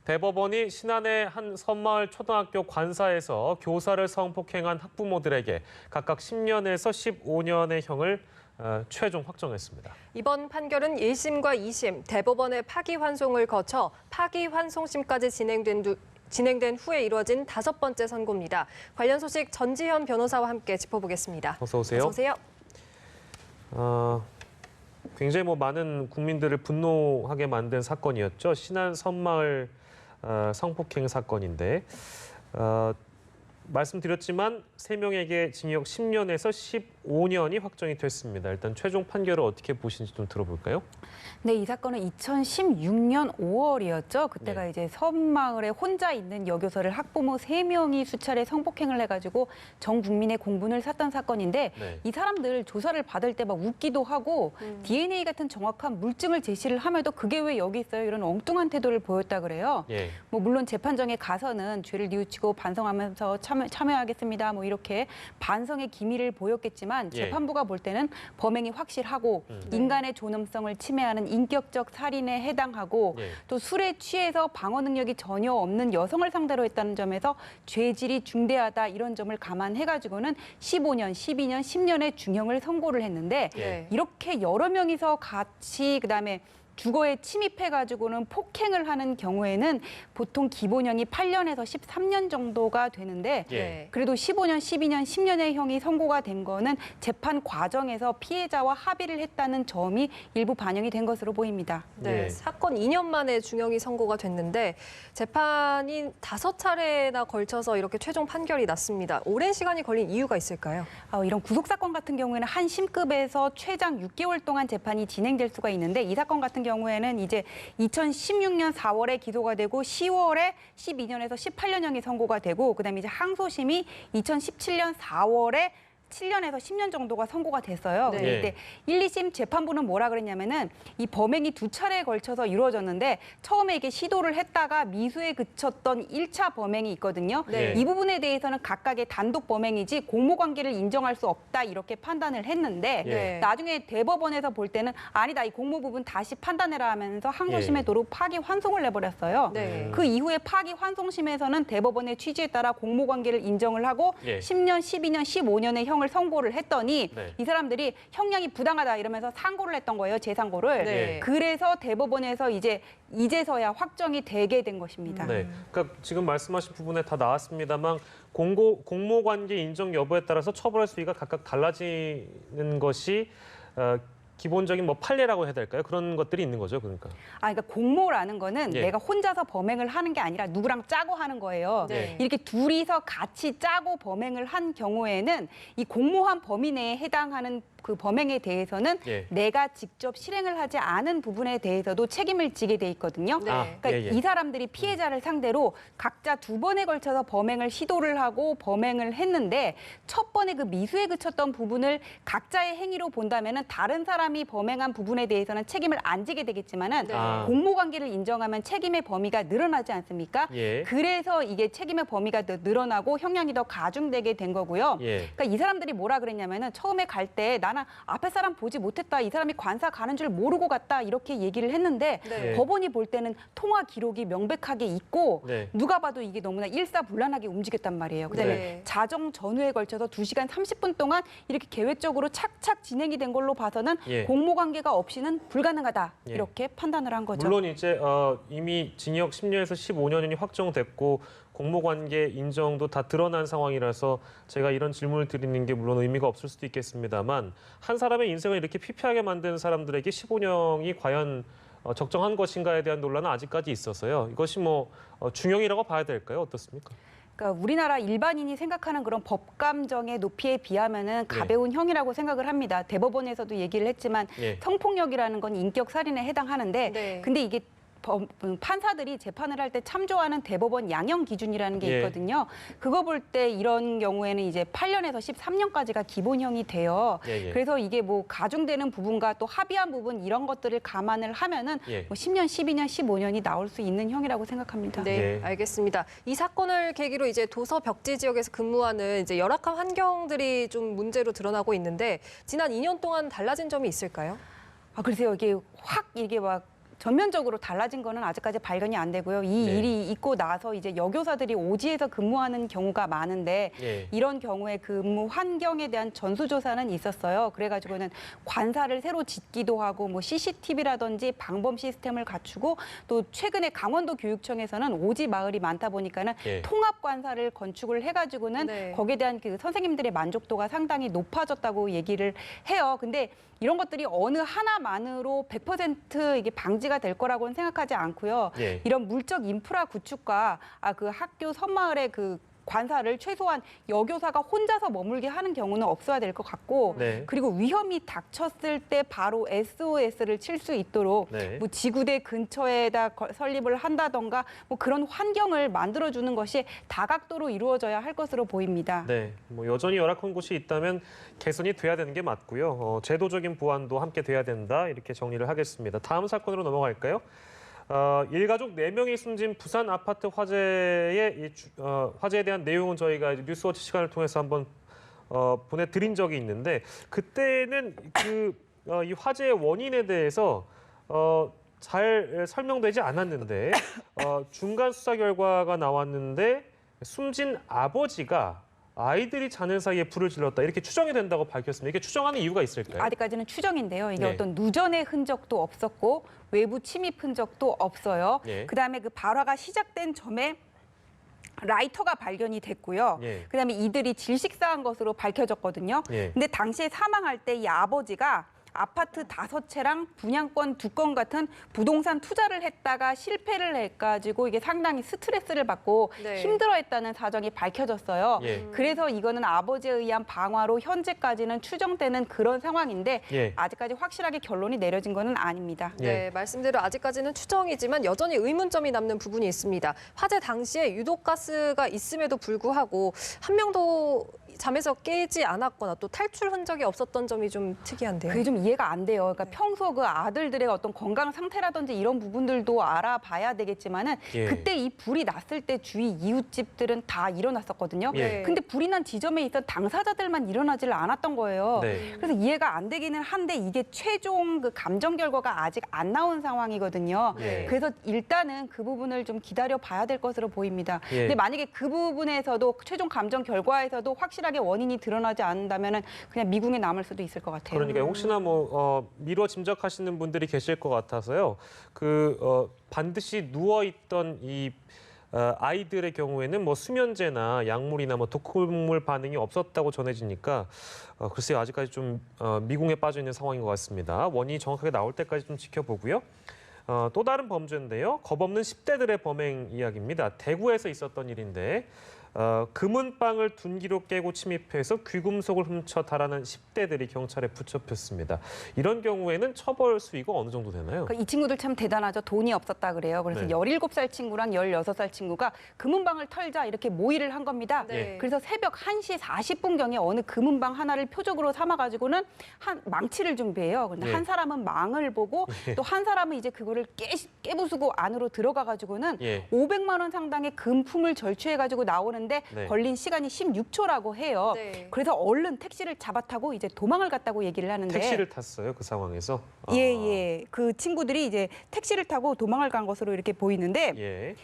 대법원이 신안의 한 섬마을 초등학교 관사에서 교사를 성폭행한 학부모들에게 각각 10년에서 15년의 형을 최종 확정했습니다. 이번 판결은 1심과 2심, 대법원의 파기환송을 거쳐 파기환송심까지 진행된 후에 이루어진 5번째 선고입니다. 관련 소식 전지현 변호사와 함께 짚어보겠습니다. 어서 오세요. 어서 오세요. 굉장히 많은 국민들을 분노하게 만든 사건이었죠. 신안 섬마을 성폭행 사건인데 말씀드렸지만 3명에게 징역 10년에서 15년이 확정이 됐습니다. 일단 최종 판결을 어떻게 보시는지 좀 들어볼까요? 네, 이 사건은 2016년 5월이었죠. 그때가 네. 이제 섬마을에 혼자 있는 여교사를 학부모 3명이 수차례 성폭행을 해가지고 전 국민의 공분을 샀던 사건인데 네. 이 사람들 조사를 받을 때 막 웃기도 하고 DNA 같은 정확한 물증을 제시를 함에도 그게 왜 여기 있어요? 이런 엉뚱한 태도를 보였다 그래요. 예. 물론 재판정에 가서는 죄를 뉘우치고 반성하면서 참여하겠습니다. 이렇게 반성의 기미를 보였겠지만 예. 재판부가 볼 때는 범행이 확실하고 인간의 존엄성을 침해하는 인격적 살인에 해당하고 예. 또 술에 취해서 방어 능력이 전혀 없는 여성을 상대로 했다는 점에서 죄질이 중대하다 이런 점을 감안해가지고는 15년, 12년, 10년의 중형을 선고를 했는데 예. 이렇게 여러 명이서 같이 그다음에 주거에 침입해가지고는 폭행을 하는 경우에는 보통 기본형이 8년에서 13년 정도가 되는데 예. 그래도 15년, 12년, 10년의 형이 선고가 된 거는 재판 과정에서 피해자와 합의를 했다는 점이 일부 반영이 된 것으로 보입니다. 네, 예. 사건 2년 만에 중형이 선고가 됐는데 재판이 5차례나 걸쳐서 이렇게 최종 판결이 났습니다. 오랜 시간이 걸린 이유가 있을까요? 이런 구속사건 같은 경우에는 한 심급에서 최장 6개월 동안 재판이 진행될 수가 있는데 이 사건 같은 경우에는 이제 2016년 4월에 기소가 되고 10월에 12년에서 18년형이 선고가 되고 그다음에 이제 항소심이 2017년 4월에 7년에서 10년 정도가 선고가 됐어요. 네. 근데 이때 1, 2심 재판부는 뭐라 그랬냐면은 이 범행이 2차례에 걸쳐서 이루어졌는데 처음에 이게 시도를 했다가 미수에 그쳤던 1차 범행이 있거든요. 네. 이 부분에 대해서는 각각의 단독 범행이지 공모관계를 인정할 수 없다 이렇게 판단을 했는데 네. 나중에 대법원에서 볼 때는 아니다 이 공모 부분 다시 판단해라 하면서 항소심에 예. 도로 파기환송을 내버렸어요. 네. 그 이후에 파기환송심에서는 대법원의 취지에 따라 공모관계를 인정을 하고 예. 10년, 12년, 15년의 형을 선고를 했더니 네. 이 사람들이 형량이 부당하다 이러면서 상고를 했던 거예요, 재상고를. 네. 그래서 대법원에서 이제서야 확정이 되게 된 것입니다. 네. 그러니까 지금 말씀하신 부분에 다 나왔습니다만 공모관계 인정 여부에 따라서 처벌의 수위가 각각 달라지는 것이 기본적인 판례라고 해야 될까요? 그런 것들이 있는 거죠, 그러니까. 그러니까 공모라는 거는 예. 내가 혼자서 범행을 하는 게 아니라 누구랑 짜고 하는 거예요. 네. 이렇게 둘이서 같이 짜고 범행을 한 경우에는 이 공모한 범위 내에 해당하는 그 범행에 대해서는 예. 내가 직접 실행을 하지 않은 부분에 대해서도 책임을 지게 돼 있거든요. 네. 그러니까 예, 예. 이 사람들이 피해자를 상대로 각자 2번에 걸쳐서 범행을 시도를 하고 범행을 했는데 첫 번에 그 미수에 그쳤던 부분을 각자의 행위로 본다면은 다른 사람이 범행한 부분에 대해서는 책임을 안 지게 되겠지만은 네. 공모관계를 인정하면 책임의 범위가 늘어나지 않습니까? 예. 그래서 이게 책임의 범위가 더 늘어나고 형량이 더 가중되게 된 거고요. 예. 그러니까 이 사람들이 뭐라 그랬냐면은 처음에 갈 때 나는 앞에 사람 보지 못했다. 이 사람이 관사 가는 줄 모르고 갔다. 이렇게 얘기를 했는데 네. 법원이 볼 때는 통화 기록이 명백하게 있고 네. 누가 봐도 이게 너무나 일사불란하게 움직였단 말이에요. 그다음에 네. 자정 전후에 걸쳐서 2시간 30분 동안 이렇게 계획적으로 착착 진행이 된 걸로 봐서는 예. 공모관계가 없이는 불가능하다. 예. 이렇게 판단을 한 거죠. 물론 이제 이미 징역 10년에서 15년이 확정됐고 공모관계 인정도 다 드러난 상황이라서 제가 이런 질문을 드리는 게 물론 의미가 없을 수도 있겠습니다만 한 사람의 인생을 이렇게 피폐하게 만든 사람들에게 15년이 과연 적정한 것인가에 대한 논란은 아직까지 있어서요. 이것이 중형이라고 봐야 될까요? 어떻습니까? 그러니까 우리나라 일반인이 생각하는 그런 법감정의 높이에 비하면은 가벼운 형이라고 생각을 합니다. 대법원에서도 얘기를 했지만 예. 성폭력이라는 건 인격 살인에 해당하는데 네. 근데 이게 판사들이 재판을 할 때 참조하는 대법원 양형 기준이라는 게 예. 있거든요. 그거 볼 때 이런 경우에는 이제 8년에서 13년까지가 기본형이 돼요. 예, 예. 그래서 이게 가중되는 부분과 또 합의한 부분 이런 것들을 감안을 하면은 예. 10년, 12년, 15년이 나올 수 있는 형이라고 생각합니다. 네, 네. 알겠습니다. 이 사건을 계기로 이제 도서 벽지 지역에서 근무하는 이제 열악한 환경들이 좀 문제로 드러나고 있는데 지난 2년 동안 달라진 점이 있을까요? 글쎄요. 이게 확 이게 전면적으로 달라진 거는 아직까지 발견이 안 되고요. 이 네. 일이 있고 나서 이제 여교사들이 오지에서 근무하는 경우가 많은데 예. 이런 경우에 근무 환경에 대한 전수조사는 있었어요. 그래가지고는 관사를 새로 짓기도 하고 뭐 CCTV라든지 방범 시스템을 갖추고 또 최근에 강원도 교육청에서는 오지 마을이 많다 보니까는 예. 통합 관사를 건축을 해가지고는 네. 거기에 대한 그 선생님들의 만족도가 상당히 높아졌다고 얘기를 해요. 근데 이런 것들이 어느 하나만으로 100% 이게 방지가 될 거라고는 생각하지 않고요. 예. 이런 물적 인프라 구축과 그 학교 선마을의 그 관사를 최소한 여교사가 혼자서 머물게 하는 경우는 없어야 될 것 같고 네. 그리고 위험이 닥쳤을 때 바로 SOS를 칠 수 있도록 네. 뭐 지구대 근처에다 설립을 한다던가 뭐 그런 환경을 만들어주는 것이 다각도로 이루어져야 할 것으로 보입니다. 네, 뭐 여전히 열악한 곳이 있다면 개선이 돼야 되는 게 맞고요. 제도적인 보완도 함께 돼야 된다 이렇게 정리를 하겠습니다. 다음 사건으로 넘어갈까요? 일가족 4명이 숨진 부산 아파트 화재의 화재에 대한 내용은 저희가 이제 뉴스워치 시간을 통해서 한번 보내드린 적이 있는데 그때는 이 화재의 원인에 대해서 잘 설명되지 않았는데 중간 수사 결과가 나왔는데 숨진 아버지가 아이들이 자는 사이에 불을 질렀다 이렇게 추정이 된다고 밝혔습니다. 이게 추정하는 이유가 있을까요? 아직까지는 추정인데요. 이게 네. 어떤 누전의 흔적도 없었고 외부 침입 흔적도 없어요. 예. 그다음에 그 발화가 시작된 점에 라이터가 발견이 됐고요. 예. 그다음에 이들이 질식사한 것으로 밝혀졌거든요. 예. 근데 당시에 사망할 때 이 아버지가 아파트 5채랑 분양권 2건 같은 부동산 투자를 했다가 실패를 해가지고 이게 상당히 스트레스를 받고 네. 힘들어했다는 사정이 밝혀졌어요. 예. 그래서 이거는 아버지에 의한 방화로 현재까지는 추정되는 그런 상황인데 예. 아직까지 확실하게 결론이 내려진 거는 아닙니다. 예. 네, 말씀대로 아직까지는 추정이지만 여전히 의문점이 남는 부분이 있습니다. 화재 당시에 유독가스가 있음에도 불구하고 한 명도 잠에서 깨지 않았거나 또 탈출 흔적이 없었던 점이 좀 특이한데요. 그게 좀 이해가 안 돼요. 그러니까 평소 그 아들들의 어떤 건강 상태라든지 이런 부분들도 알아봐야 되겠지만은 예. 그때 이 불이 났을 때 주위 이웃집들은 다 일어났었거든요. 예. 근데 불이 난 지점에 있던 당사자들만 일어나지를 않았던 거예요. 네. 그래서 이해가 안 되기는 한데 이게 최종 그 감정 결과가 아직 안 나온 상황이거든요. 예. 그래서 일단은 그 부분을 좀 기다려 봐야 될 것으로 보입니다. 예. 근데 만약에 그 부분에서도 최종 감정 결과에서도 확실하게 원인이 드러나지 않는다면 그냥 미궁에 남을 수도 있을 것 같아요. 그러니까 혹시나 뭐 미뤄 짐작하시는 분들이 계실 것 같아서요. 반드시 누워 있던 이 아이들의 경우에는 뭐 수면제나 약물이나 뭐 독극물 반응이 없었다고 전해지니까 글쎄요 아직까지 좀 미궁에 빠져 있는 상황인 것 같습니다. 원인이 정확하게 나올 때까지 좀 지켜보고요. 또 다른 범죄인데요. 겁없는 10대들의 범행 이야기입니다. 대구에서 있었던 일인데 금은방을 둔기로 깨고 침입해서 귀금속을 훔쳐 달아난 10대들이 경찰에 붙잡혔습니다. 이런 경우에는 처벌 수위가 어느 정도 되나요? 그러니까 이 친구들 참 대단하죠. 돈이 없었다 그래요. 그래서 네. 17살 친구랑 16살 친구가 금은방을 털자 이렇게 모의를 한 겁니다. 네. 그래서 새벽 1시 40분경에 어느 금은방 하나를 표적으로 삼아가지고는 망치를 준비해요. 근데 예. 한 사람은 망을 보고 또 한 사람은 이제 그거를 깨부수고 안으로 들어가가지고는 예. 500만 원 상당의 금품을 절취해가지고 나오는데 네. 걸린 시간이 16초라고 해요. 네. 그래서 얼른 택시를 잡아타고 이제 도망을 갔다고 얘기를 하는데 택시를 탔어요, 그 상황에서? 예. 그 친구들이 이제 택시를 타고 도망을 간 것으로 이렇게 보이는데 예.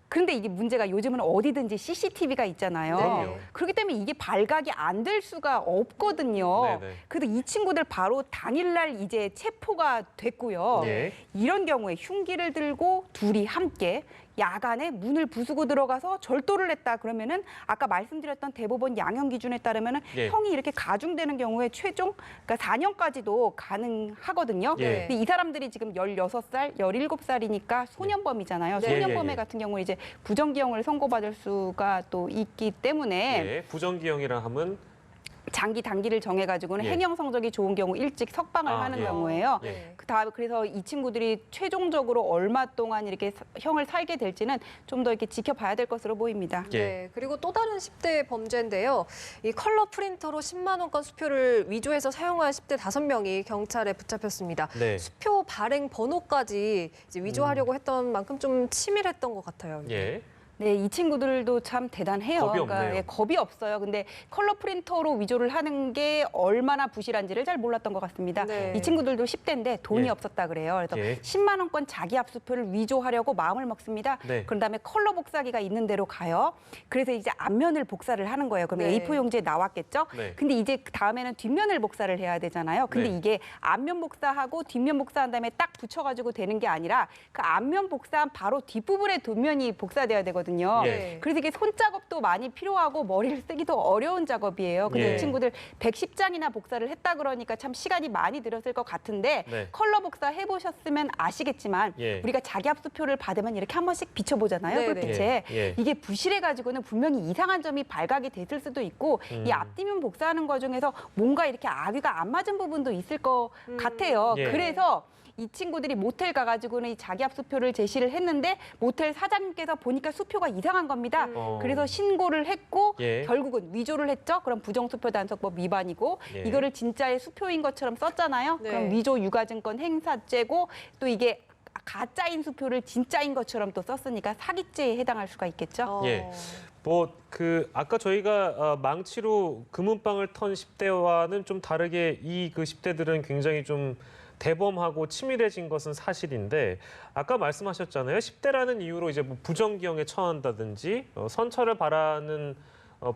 그런데 이게 문제가 요즘은 어디든지 CCTV가 있잖아요. 그럼요. 그렇기 때문에 이게 발각이 안 될 수가 없거든요. 네네. 그래서 이 친구들 바로 당일날 이제 체포가 됐고요. 네. 이런 경우에 흉기를 들고 둘이 함께 야간에 문을 부수고 들어가서 절도를 했다 그러면은 아까 말씀드렸던 대법원 양형 기준에 따르면은 예. 형이 이렇게 가중되는 경우에 최종 그러니까 4년까지도 가능하거든요. 네. 근데 이 사람들이 지금 16살, 17살이니까 소년범이잖아요. 네. 소년범에 예. 같은 경우는 이제 부정기형을 선고받을 수가 또 있기 때문에 예. 부정기형이라 하면 장기 단기를 정해가지고는 예. 행영 성적이 좋은 경우 일찍 석방을 하는 예. 경우예요. 예. 그래서 이 친구들이 최종적으로 얼마 동안 이렇게 형을 살게 될지는 좀 더 이렇게 지켜봐야 될 것으로 보입니다. 예. 네, 그리고 또 다른 10대 범죄인데요. 이 컬러 프린터로 10만 원권 수표를 위조해서 사용한 10대 5명이 경찰에 붙잡혔습니다. 네. 수표 발행 번호까지 이제 위조하려고 했던 만큼 좀 치밀했던 것 같아요. 이게. 예. 네, 이 친구들도 참 대단해요. 겁이 없네요. 예, 겁이 없어요. 근데 컬러 프린터로 위조를 하는 게 얼마나 부실한지를 잘 몰랐던 것 같습니다. 네. 이 친구들도 10대인데 돈이 예. 없었다 그래요. 그래서 예. 10만 원권 자기 압수표를 위조하려고 마음을 먹습니다. 네. 그런 다음에 컬러 복사기가 있는 대로 가요. 그래서 이제 앞면을 복사를 하는 거예요. 그러면 네. A4 용지에 나왔겠죠. 네. 근데 이제 다음에는 뒷면을 복사를 해야 되잖아요. 근데 네. 이게 앞면 복사하고 뒷면 복사한 다음에 딱 붙여가지고 되는 게 아니라 그 앞면 복사한 바로 뒷부분에 뒷면이 복사돼야 되거든요. 예. 그래서 이게 손작업도 많이 필요하고 머리를 쓰기도 어려운 작업이에요. 근데 예. 이 친구들 110장이나 복사를 했다 그러니까 참 시간이 많이 들었을 것 같은데 네. 컬러 복사 해보셨으면 아시겠지만 예. 우리가 자기 압수표를 받으면 이렇게 한 번씩 비춰보잖아요. 네네. 불빛에. 예. 예. 이게 부실해가지고는 분명히 이상한 점이 발각이 됐을 수도 있고 이 앞뒷면 복사하는 것 중에서 뭔가 이렇게 아귀가 안 맞은 부분도 있을 것 같아요. 예. 그래서 이 친구들이 모텔 가가지고는 이 자기 압수표를 제시를 했는데 모텔 사장님께서 보니까 수표가 이상한 겁니다. 어. 그래서 신고를 했고 예. 결국은 위조를 했죠. 그럼 부정수표 단속법 위반이고 예. 이거를 진짜의 수표인 것처럼 썼잖아요. 네. 그럼 위조 유가증권 행사죄고 또 이게 가짜인 수표를 진짜인 것처럼 또 썼으니까 사기죄에 해당할 수가 있겠죠. 예. 아까 저희가 망치로 금은방을 턴 10대와는 좀 다르게 이 그 10대들은 굉장히 좀 대범하고 치밀해진 것은 사실인데 아까 말씀하셨잖아요. 10대라는 이유로 이제 뭐 부정기형에 처한다든지 선처를 바라는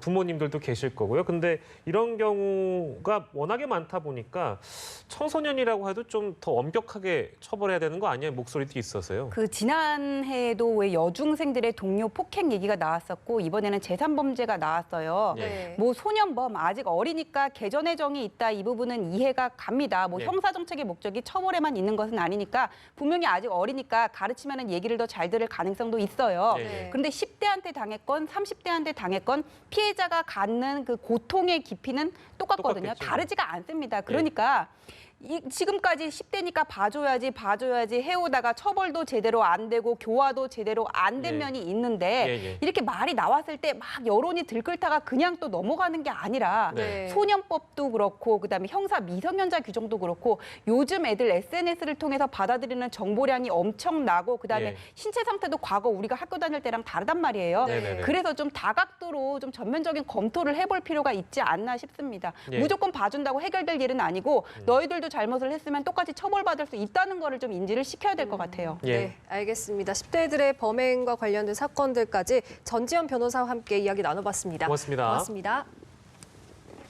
부모님들도 계실 거고요. 근데 이런 경우가 워낙에 많다 보니까 청소년이라고 해도 좀 더 엄격하게 처벌해야 되는 거 아니에요? 목소리도 있어서요. 그 지난해에도 왜 여중생들의 동료 폭행 얘기가 나왔었고 이번에는 재산범죄가 나왔어요. 예. 네. 뭐 소년범 아직 어리니까 개전의 정이 있다 이 부분은 이해가 갑니다. 뭐 예. 형사정책의 목적이 처벌에만 있는 것은 아니니까 분명히 아직 어리니까 가르치면은 얘기를 더 잘 들을 가능성도 있어요. 예, 예. 그런데 10대한테 당했건 30대한테 당했건 피해자가 갖는 그 고통의 깊이는 똑같거든요. 똑같겠죠. 다르지가 않습니다. 그러니까 지금까지 10대니까 봐줘야지 해오다가 처벌도 제대로 안 되고 교화도 제대로 안 된 예. 면이 있는데 예. 이렇게 말이 나왔을 때 막 여론이 들끓다가 그냥 또 넘어가는 게 아니라 네. 소년법도 그렇고 그다음에 형사 미성년자 규정도 그렇고 요즘 애들 SNS를 통해서 받아들이는 정보량이 엄청나고 그다음에 예. 신체 상태도 과거 우리가 학교 다닐 때랑 다르단 말이에요. 네네네. 그래서 좀 다각도로 좀 전면적인 검토를 해볼 필요가 있지 않나 싶습니다. 예. 무조건 봐준다고 해결될 일은 아니고 너희들도 잘못을 했으면 똑같이 처벌받을 수 있다는 거를 좀 인지를 시켜야 될 것 같아요. 예. 네, 알겠습니다. 10대들의 범행과 관련된 사건들까지 전지현 변호사와 함께 이야기 나눠봤습니다. 고맙습니다. 고맙습니다.